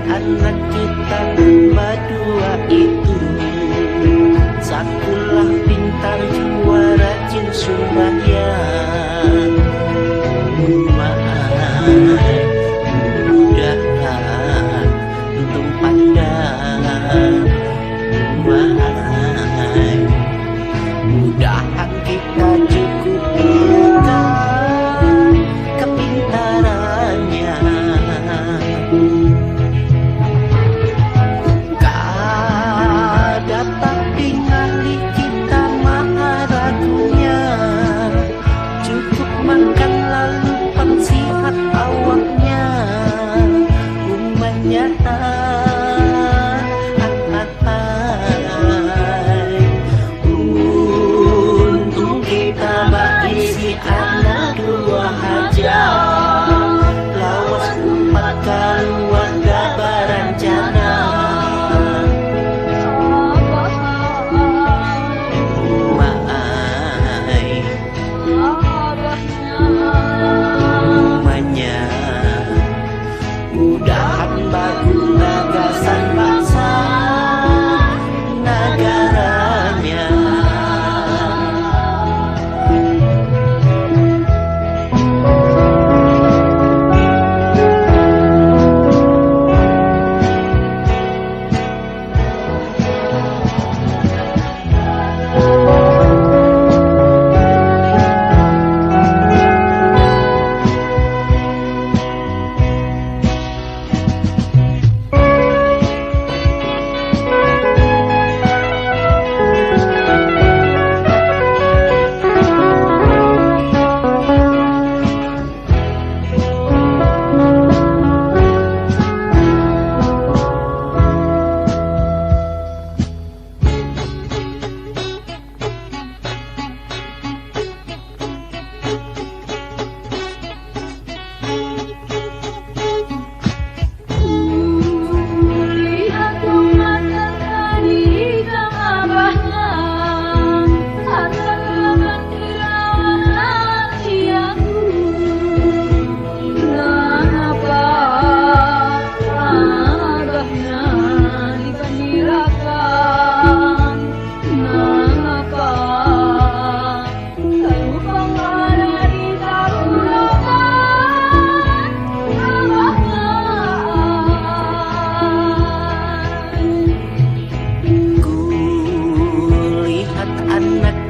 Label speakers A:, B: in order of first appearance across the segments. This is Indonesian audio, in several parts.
A: anak kita berdua itu. Sakulah pintar jiwa rajin sembahyang. Mudah-mudahan untung pandang. Mudahan kita cukup pintar kepintarannya. Dapat tinggali kita maha ragunya. Cukup makan lalu pensihat awaknya. Umatnya untung kita berisi anak dua aja. Lawas 4 keluarga berencana. Mudahan bagus gagasan bangsa negaranya.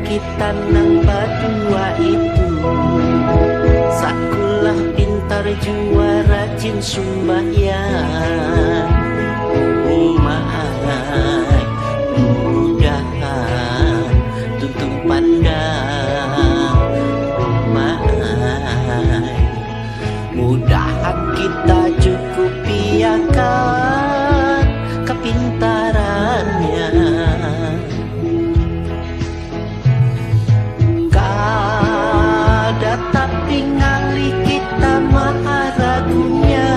A: Kita nang berdua itu. Sakulah pintar jua rajin sembahyang. Mudahan tuntung pandang. Mudahan kita cukup piakan kepintarannya. Tapi ngali kita maha ragunya.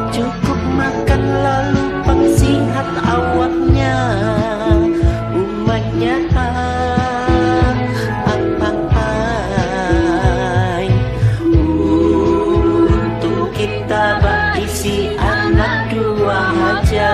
A: Cukup makan lalu pengsihat awaknya. Umatnya untung kita berisi anak dua aja.